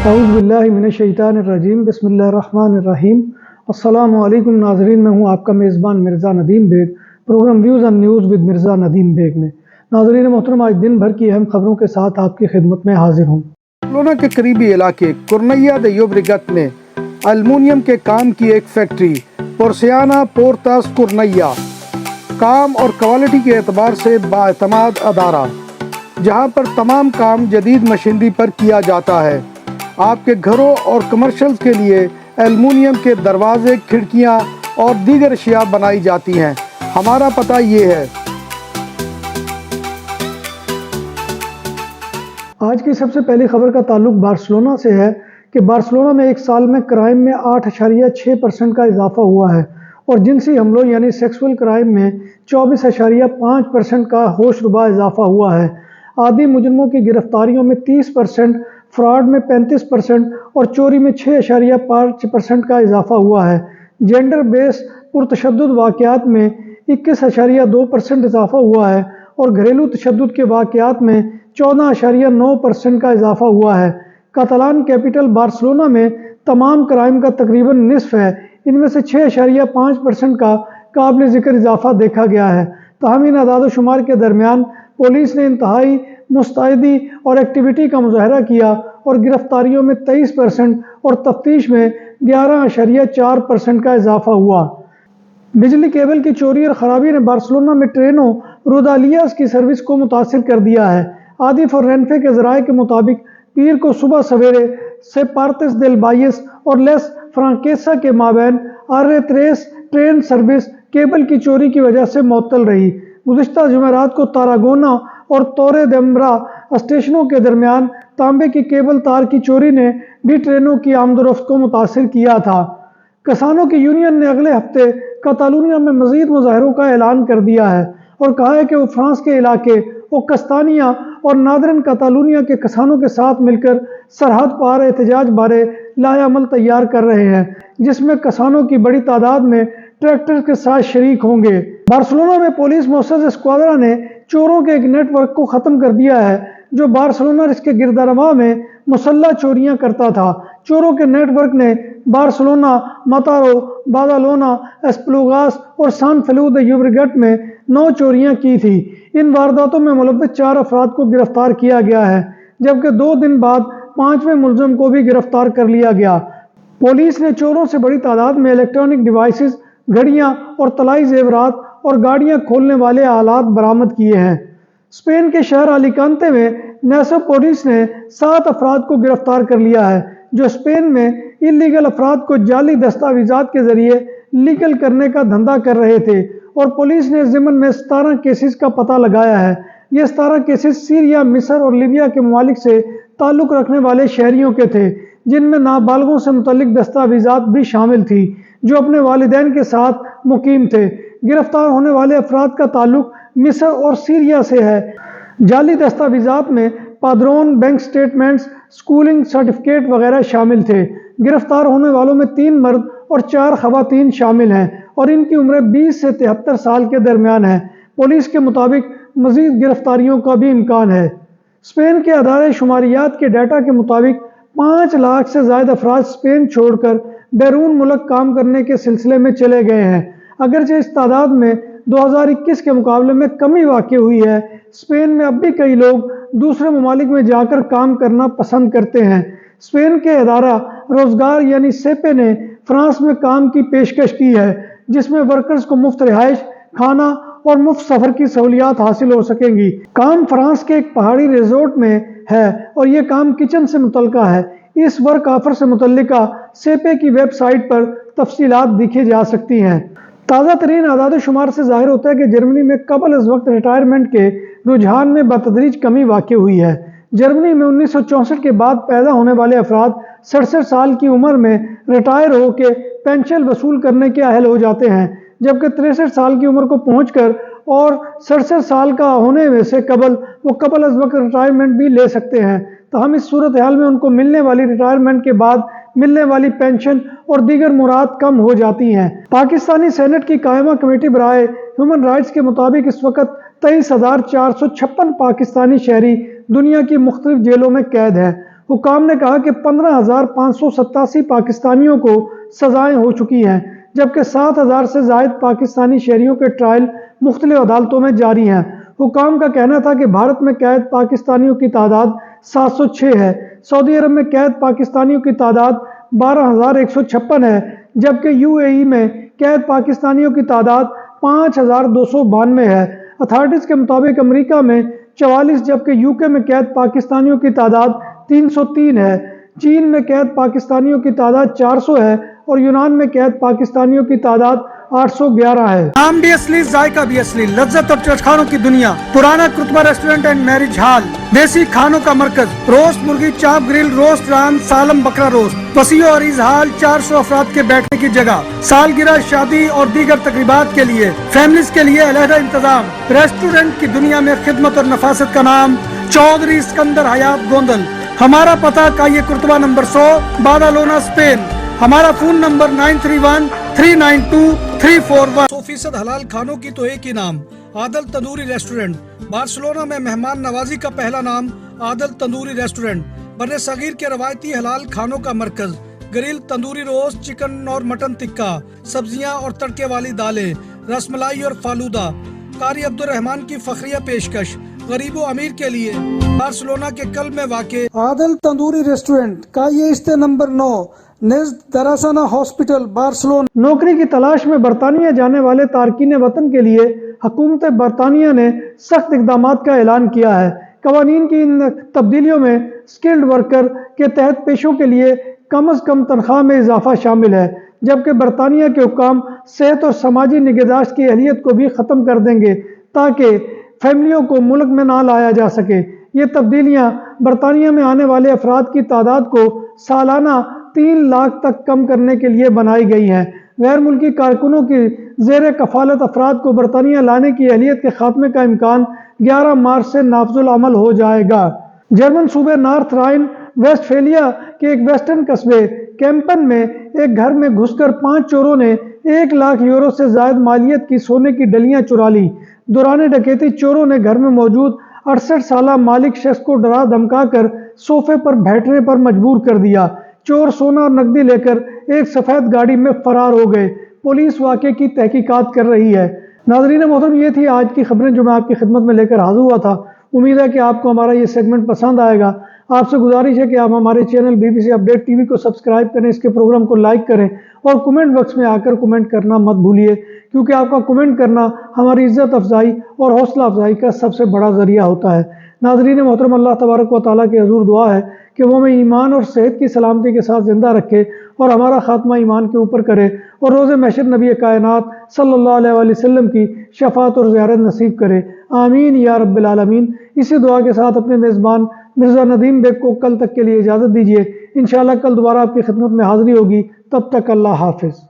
اعوذ باللہ من الشیطان الرجیم، بسم اللہ الرحمن الرحیم۔ السلام علیکم ناظرین، میں ہوں آپ کا میزبان Mirza Nadeem Baig, program views and news with Mirza Nadeem Baig میں۔ ناظرین محترم، آج دن بھر کی اہم خبروں کے ساتھ آپ کی خدمت میں حاضر ہوں۔ بارسلونا کے قریبی علاقے کورنیا دے یوبریگٹ میں المونیم کے کام کی ایک فیکٹری پورسیانا پورتاس کورنیا کام اور کوالٹی کے اعتبار سے بااعتماد ادارہ، جہاں پر تمام کام جدید مشینری پر کیا جاتا ہے۔ آپ کے گھروں اور کمرشلز کے لیے ایلومینیم کے دروازے، کھڑکیاں اور دیگر اشیاء بنائی جاتی ہیں۔ ہمارا پتہ یہ ہے۔ آج کی سب سے پہلی خبر کا تعلق بارسلونا سے ہے کہ بارسلونا میں ایک سال میں کرائم میں 8.6% کا اضافہ ہوا ہے اور جنسی حملوں یعنی سیکسول کرائم میں 24.5% کا ہوش ربا اضافہ ہوا ہے۔ عادی مجرموں کی گرفتاریوں میں 30%، فراڈ میں 35% اور چوری میں 6.5% کا اضافہ ہوا ہے۔ جینڈر بیس پرتشدد واقعات میں 21.2% اضافہ ہوا ہے اور گھریلو تشدد کے واقعات میں 14.9% کا اضافہ ہوا ہے۔ کاتالان کیپٹل بارسلونا میں تمام کرائم کا تقریباً نصف ہے، ان میں سے 6.5% کا قابل ذکر اضافہ دیکھا گیا ہے۔ تاہم ان اعداد و شمار کے درمیان پولیس نے انتہائی مستعدی اور ایکٹیویٹی کا مظاہرہ کیا اور گرفتاریوں میں 23% اور تفتیش میں 11.4% کا اضافہ ہوا۔ بجلی کیبل کی چوری اور خرابی نے بارسلونا میں ٹرینوں رودالیاس کی سروس کو متاثر کر دیا ہے۔ عادف اور رینفے کے ذرائع کے مطابق پیر کو صبح سویرے سے پارتس دل بائیس اور لیس فرانکیسا کے مابین R3 ٹرین سروس کیبل کی چوری کی وجہ سے معطل رہی۔ گزشتہ جمعرات کو تاراگونا اور تورے دیمبرا اسٹیشنوں کے درمیان تانبے کی کیبل تار کی چوری نے بھی ٹرینوں کی آمد و رفت کو متاثر کیا تھا۔ کسانوں کی یونین نے اگلے ہفتے کاتالونیا میں مزید مظاہروں کا اعلان کر دیا ہے اور کہا ہے کہ وہ فرانس کے علاقے اوکستانیہ اور نادرن کاتالونیا کے کسانوں کے ساتھ مل کر سرحد پار احتجاج بارے لائحہ عمل تیار کر رہے ہیں، جس میں کسانوں کی بڑی تعداد میں ٹریکٹر کے ساتھ شریک ہوں گے۔ بارسلونا میں پولیس موسس اسکواڈرا نے چوروں کے ایک نیٹ ورک کو ختم کر دیا ہے جو بارسلونا اور اس کے گردرواں میں مسلح چوریاں کرتا تھا۔ چوروں کے نیٹ ورک نے بارسلونا، ماتارو، بادالونا، اسپلوگاس اور سان فیلیو دے یوبریگٹ میں 9 چوریاں کی تھی۔ ان وارداتوں میں ملوث 4 افراد کو گرفتار کیا گیا ہے، جبکہ 2 دن بعد 5ویں ملزم کو بھی گرفتار کر لیا گیا۔ پولیس نے چوروں سے بڑی تعداد میں الیکٹرانک ڈیوائسز، گھڑیاں اور طلائی زیورات اور گاڑیاں کھولنے والے آلات برآمد کیے ہیں۔ اسپین کے شہر الیکانتے میں نیسو پولیس نے 7 افراد کو گرفتار کر لیا ہے جو اسپین میں اللیگل افراد کو جعلی دستاویزات کے ذریعے لیگل کرنے کا دھندا کر رہے تھے، اور پولیس نے ضمن میں 17 کیسز کا پتہ لگایا ہے۔ یہ 17 کیسز سیریا، مصر اور لیبیا کے ممالک سے تعلق رکھنے والے شہریوں کے تھے، جن میں نابالغوں سے متعلق دستاویزات بھی شامل تھی جو اپنے والدین کے ساتھ مقیم تھے۔ گرفتار ہونے والے افراد کا تعلق مصر اور سیریا سے ہے۔ جعلی دستاویزات میں پادرون، بینک سٹیٹمنٹس، اسکولنگ سرٹیفکیٹ وغیرہ شامل تھے۔ گرفتار ہونے والوں میں 3 مرد اور 4 خواتین شامل ہیں اور ان کی عمریں 20 سے 73 سال کے درمیان ہیں۔ پولیس کے مطابق مزید گرفتاریوں کا بھی امکان ہے۔ اسپین کے ادارے شماریات کے ڈیٹا کے مطابق 5 لاکھ سے زائد افراد اسپین چھوڑ کر بیرون ملک کام کرنے کے سلسلے میں چلے گئے ہیں۔ اگرچہ اس تعداد میں 2021 کے مقابلے میں کمی واقع ہوئی ہے، اسپین میں اب بھی کئی لوگ دوسرے ممالک میں جا کر کام کرنا پسند کرتے ہیں۔ اسپین کے ادارہ روزگار یعنی سیپے نے فرانس میں کام کی پیشکش کی ہے، جس میں ورکرز کو مفت رہائش، کھانا اور مفت سفر کی سہولیات حاصل ہو سکیں گی۔ کام فرانس کے ایک پہاڑی ریزورٹ میں ہے اور یہ کام کچن سے متعلقہ ہے۔ اس ورک آفر سے متعلقہ سیپے کی ویب سائٹ پر تفصیلات دیکھی جا سکتی ہیں۔ تازہ ترین اعداد و شمار سے ظاہر ہوتا ہے کہ جرمنی میں قبل از وقت ریٹائرمنٹ کے رجحان میں بتدریج کمی واقع ہوئی ہے۔ جرمنی میں 1964 کے بعد پیدا ہونے والے افراد 67 سال کی عمر میں ریٹائر ہو کے پینشن وصول کرنے کے اہل ہو جاتے ہیں، جبکہ 63 سال کی عمر کو پہنچ کر اور 67 سال کا ہونے میں سے قبل وہ قبل از وقت ریٹائرمنٹ بھی لے سکتے ہیں۔ تاہم اس صورتحال میں ان کو ملنے والی ریٹائرمنٹ کے بعد ملنے والی پینشن اور دیگر مراد کم ہو جاتی ہیں۔ پاکستانی سینٹ کی قائمہ کمیٹی برائے ہیومن رائٹس کے مطابق اس وقت 23,456 پاکستانی شہری دنیا کی مختلف جیلوں میں قید ہیں حکام نے کہا کہ 15,587 پاکستانیوں کو سزائیں ہو چکی ہیں، جبکہ 7,000 سے زائد پاکستانی شہریوں کے ٹرائل مختلف عدالتوں میں جاری ہیں۔ حکام کا کہنا تھا کہ بھارت میں قید پاکستانیوں کی تعداد 706 ہے، سعودی عرب میں قید پاکستانیوں کی تعداد 12,156 ہے، جبکہ UAE میں قید پاکستانیوں کی تعداد 5,292 ہے۔ اتھارٹیز کے مطابق امریکہ میں 44 جبکہ UK میں قید پاکستانیوں کی تعداد 303 ہے، چین میں قید پاکستانیوں کی تعداد 400 ہے اور یونان میں قید پاکستانیوں کی تعداد 811 ہے۔ نام بھی اصلی، ذائقہ بھی اصلی، لذت اور چٹخانوں کی دنیا، پرانا کرتبہ ریسٹورنٹ اینڈ میرج ہال، دیسی کھانوں کا مرکز، روسٹ مرغی، چاپ گرل، روسٹ ران، سالم بکرا روسٹ، وسیع و عریض ہال، 400 افراد کے بیٹھنے کی جگہ، سالگرہ، شادی اور دیگر تقریبات کے لیے، فیملیز کے لیے علیحدہ انتظام۔ ریسٹورنٹ کی دنیا میں خدمت اور نفاست کا نام چودھری اسکندر حیات گوندل۔ ہمارا پتہ کائیے کرتبہ نمبر 100، بادالونا، اسپین۔ ہمارا فون نمبر 9313923341۔ 100% حلال کھانوں کی تو ایک ہی نام، عادل تندوری ریسٹورنٹ۔ بارسلونا میں مہمان نوازی کا پہلا نام عادل تندوری ریسٹورنٹ، بر صغیر کے روایتی حلال کھانوں کا مرکز، گرل، تندوری روسٹ، چکن اور مٹن ٹکا، سبزیاں اور تڑکے والی دالیں، رس ملائی اور فالودہ۔ قاری عبدالرحمان کی فخریہ پیشکش، غریب و امیر کے لیے، بارسلونا کے قلب میں واقع عادل تندوری ریسٹورنٹ، کائیے استے نمبر 9، نزد دراسانہ ہاسپٹل، بارسلونا۔ نوکری کی تلاش میں برطانیہ جانے والے تارکین وطن کے لیے حکومت برطانیہ نے سخت اقدامات کا اعلان کیا ہے۔ قوانین کی ان تبدیلیوں میں سکلڈ ورکر کے تحت پیشوں کے لیے کم از کم تنخواہ میں اضافہ شامل ہے، جبکہ برطانیہ کے حکام صحت اور سماجی نگہداشت کی اہلیت کو بھی ختم کر دیں گے تاکہ فیملیوں کو ملک میں نہ لایا جا سکے۔ یہ تبدیلیاں برطانیہ میں آنے والے افراد کی تعداد کو سالانہ 3 لاکھ تک کم کرنے کے لیے بنائی گئی ہیں۔ غیر ملکی کارکنوں کی زیر کفالت افراد کو برطانیہ لانے کی اہلیت کے خاتمے کا امکان 11 مارچ سے نافذ العمل ہو جائے گا۔ جرمن صوبے نارتھ رائن ویسٹفیلیا کے ایک ویسٹرن قصبے کیمپن میں ایک گھر میں گھس کر 5 چوروں نے 1 لاکھ یورو سے زائد مالیت کی سونے کی ڈلیاں چرا لی۔ دوران ڈکیتی چوروں نے گھر میں موجود 68 سالہ مالک شخص کو ڈرا دھمکا کر صوفے پر بیٹھنے پر مجبور کر دیا۔ چور سونا اور نقدی لے کر ایک سفید گاڑی میں فرار ہو گئے۔ پولیس واقعے کی تحقیقات کر رہی ہے۔ ناظرین محترم، یہ تھی آج کی خبریں جو میں آپ کی خدمت میں لے کر حاضر ہوا تھا۔ امید ہے کہ آپ کو ہمارا یہ سیگمنٹ پسند آئے گا۔ آپ سے گزارش ہے کہ آپ ہمارے چینل BBC اپڈیٹ TV کو سبسکرائب کریں، اس کے پروگرام کو لائک کریں اور کمنٹ باکس میں آ کر کمنٹ کرنا مت بھولیے، کیونکہ آپ کا کمنٹ کرنا ہماری عزت افزائی اور حوصلہ افزائی کا سب سے بڑا ذریعہ ہوتا ہے۔ ناظرین محترم، اللہ تبارک و تعالیٰ کے حضور دعا ہے کہ وہ ہمیں ایمان اور صحت کی سلامتی کے ساتھ زندہ رکھے اور ہمارا خاتمہ ایمان کے اوپر کرے اور روز محشر نبی کائنات صلی اللہ علیہ وآلہ وسلم کی شفاعت اور زیارت نصیب کرے، آمین یا رب العالمین۔ اسی دعا کے ساتھ اپنے میزبان مرزا ندیم بیگ کو کل تک کے لیے اجازت دیجیے۔ انشاءاللہ کل دوبارہ آپ کی خدمت میں حاضری ہوگی، تب تک اللہ حافظ۔